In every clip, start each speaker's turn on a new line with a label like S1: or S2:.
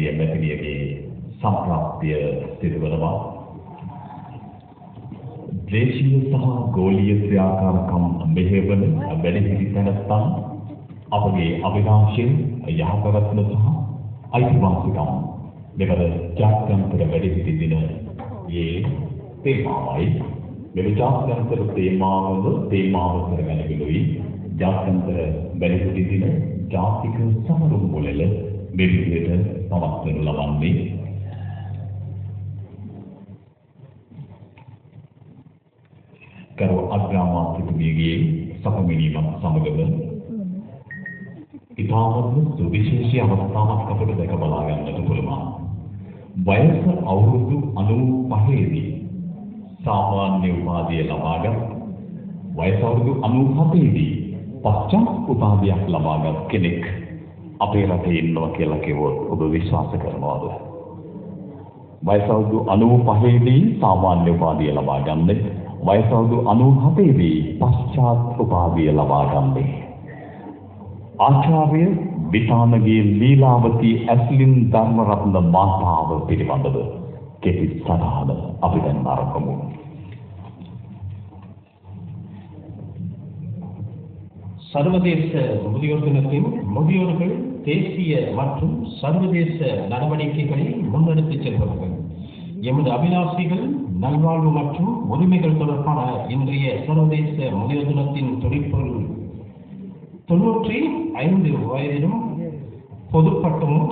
S1: ප්‍රිය මැතිණියගේ සම්ප්‍රාප්තිය සිදු වෙනවා. දේශීය සහ ගෝලීය ක්‍රියාකාරකම් මෙහෙයවන වැඩිහිටි තැනැත්තන් අපගේ අභිලාෂය යහපැවැත්ම සහ අයිතිවාසිකම් මෙවර ජාත්‍යන්තර වැඩිහිටි දිනයේ තේමාවයි. මෙම ජාත්‍යන්තර තේමාව කරගෙනවිලුයි ජාත්‍යන්තර වැඩිහිටි දින ජාතික සමරුම් පොළල මේ විදිහට පවත්වනු ලබන්නේ. කරු අග්‍රාමාත්‍යතුමියගේ සපමිනීමත් සමගම ඉතාමත්ම සුවිශේෂී අවස්ථාවක් අපට දැක බලා ගන්නට පුළුවන්. වයස අවුරුදු 95 දී සාමාන්‍ය උපාධිය ලබාගත්, වයස අවුරුදු 97 දී පශ්චාත් උපාධියක් ලබාගත් කෙනෙක් අපේ රටේ ඉන්නවා කියලා කිව්වොත් ඔබ විශ්වාස කරනවද? වයස අවුරුදු 95 දී සාමාන්‍ය උපාධිය ලබා ගන්නේ, වයස අවුරුදු 97 දී පශ්චාත් උපාධිය ලබා ගන්නේ ආචාර්ය විතානගේ ලීලාවතී ඇස්ලින් ධර්මරත්න මාතාව පිළිබඳව කෙටි සටහන අපි දැන් ආරම්භ.
S2: சர்வதேச முதியோர் தினத்தில் முதியோர்கள் தேசிய மற்றும் சர்வதேச நடவடிக்கைகளை முன்னெடுத்துச் செல்வார்கள். எமது அபிலாஷைகள் நல்வாழ்வு மற்றும் உரிமைகள் தொடர்பான இன்றைய சர்வதேச முதியோர் தினத்தின் துடிப்பொருள் 95 வயதிலும் பொதுப்பட்டமும்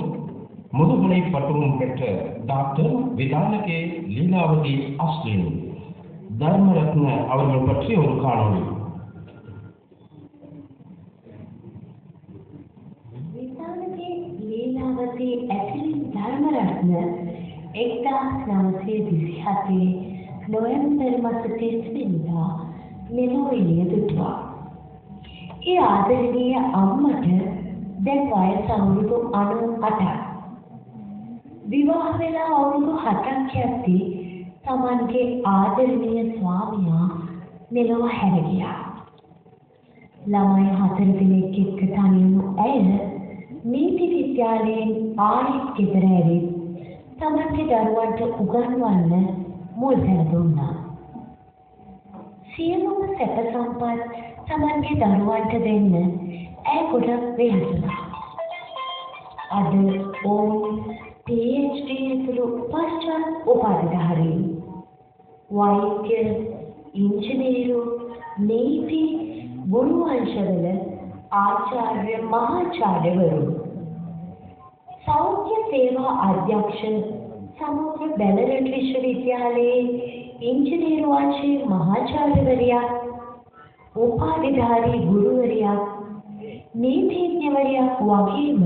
S2: முதுகலை பட்டமும் பெற்ற டாக்டர் விதானகே லீலாவதி அஸ்லின் தர்மரத்ன அவர்கள் பற்றி ஒரு காணொளி.
S3: විතානගේ ලීලාවතී ඇස්ලින් ධර්මරත්න 1927 නොවැම්බර් මාස 30 වෙනිදා මෙලොව ඉලියදුවා. ඒ ආදරණීය අම්මට දැන් වයස අවුරුදු 98ක්. විවාහ වෙලා අවුරුදු 7ක් යද්දී තමන්ගේ ආදරණීය ස්වාමියා මෙලොව හැර ගියා. ළමයි 4 දෙනෙක් එක්ක තනියම ඇය නීති විද්‍යාලයෙන් ආයෙත් ගෙදර ඇවිත් තමන්ගේ දරුවන්ට උගන්වන්න මුල් තැන දුන්නා. සියලුම සැප සම්පත් තමන්ගේ දරුවන්ට දෙන්න ඇය ගොඩක් වේසුණා. අද ඔවුන් PhD ඇතුළු පශ්චාත් උපාධිධාරීන්, වෛද්‍ය, ඉංජිනේරු, නීති, ගුරු වංශවල ආචාර්ය මහාචාර්යවරු, සෞඛ්‍ය සේවා අධ්‍යක්ෂ සමුද්‍ර බැලරට් විශ්වවිද්‍යාලයේ ඉංජිනේරු වංශයේ මහාචාර්යවරියක්, උපාධිධාරී ගුරුවරියක්, නීතිඥවරියක් වගේම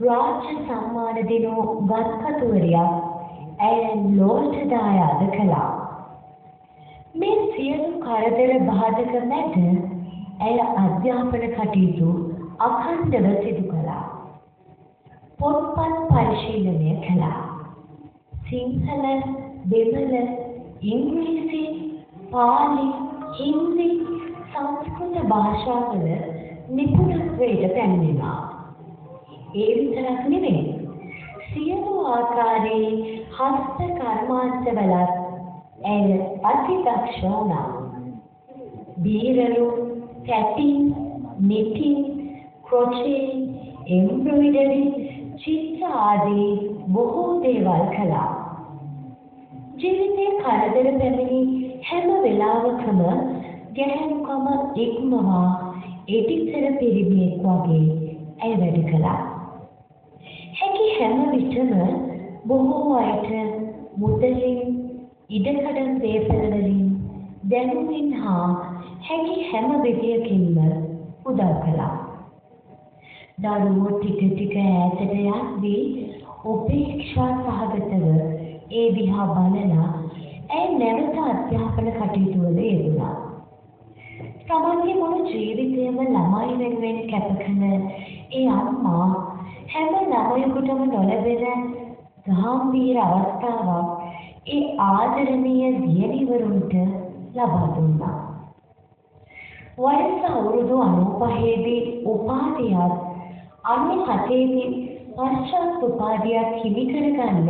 S3: රාජ්‍ය සම්මාන දෙනු ගත්කතුවරියක් ඇය ලෝට දායාද කළා. මේ සියලු කරදර බාධක මැද ඇය අධ්‍යාපන කටයුතු අඛණ්ඩව සිදු කළා. පොත්පත් පරිශීලනය කළා. සිංහල, දෙමළ, ඉංග්‍රීසි, පාලි, හින්දි, සංස්කෘත භාෂාවල නිපුණත්වයට පැමිණෙනවා. ඒ විතරක් නෙවෙයි, සියලු ආකාරයේ හස්ත කර්මාන්තවලත් ඇය අතිදක්ෂ වුණා. බීරලු, තැටින්, නිටින්, ක්‍රොචේ, එම්බ්‍රොයිඩරි, චිත්‍ර ආදී බොහෝ දේවල් කළා. ජීවිතේ කරදර පැමිණි හැම වෙලාවකම ගැහැණුකම ඉක්මවා එටිතර පිරිමියෙක් වගේ ඇය වැඩ කළා. හැකි හැම විටම බොහෝ අයට මුදලින්, ඉඩකඩම් දේපළවලින්, දැනුමින් හා හැකි හැම විදියකින්ම උදව් කළා. දරුවෝ ටික ටික ඈතට යද්දී උපේක්ෂා සහගතව ඒ දිහා බලලා ඇය නැවත අධ්‍යාපන කටයුතු වල යෙදුණා. තමන්ගේ මුළු ජීවිතයම ළමයි වෙනුවෙන් කැප කළ ඒ අම්මා හැම ළමයෙකුටම නොලැබෙන ගාම්භීර අවස්ථාවක් ඒ ආදරණීය දියණිවරුන්ට ලබා දුන්නා. වයස අවුරුදු 95 දී උපාධියත් 97 දී පශ්චාත් උපාධියක් හිමි කරගන්න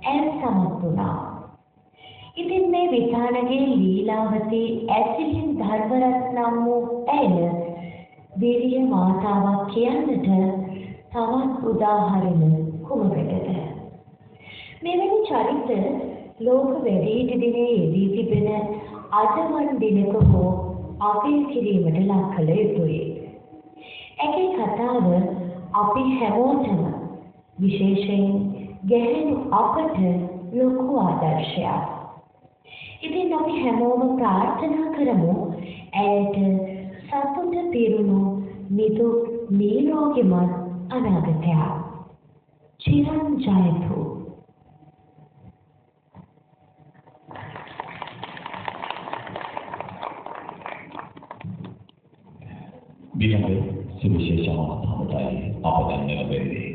S3: ඇය සමත් වුණා. ඉතින් මේ විතානගේ ලීලාවතී ඇසිලින් ධර්මරත් නම් වූ ඇය විරිය මාතාවක් කියන්නට තවත් උදාහරණ කුමකටද? මෙවැනි චරිත ලෝක වැඩිහිටි දිනේ යෙදී තිබෙන අදවන් දිනක හෝ අපේ කිරීමට ලක් කළ යුතුයි. ඇගේ කතාව අපි හැමෝටම විශේෂයෙන් ගැහැණු අපට ලොකු ආදර්ශයක්. ඉතින් අපි හැමෝම ප්‍රාර්ථනා කරමු ඇයට සතුට පිරුණු නිදුක් නිරෝගීමත් අනාගතයක්. චිරං ජයතු.
S1: විනය සුවිශේෂ අවස්ථාවටයි අප දැන් ලැබෙන්නේ.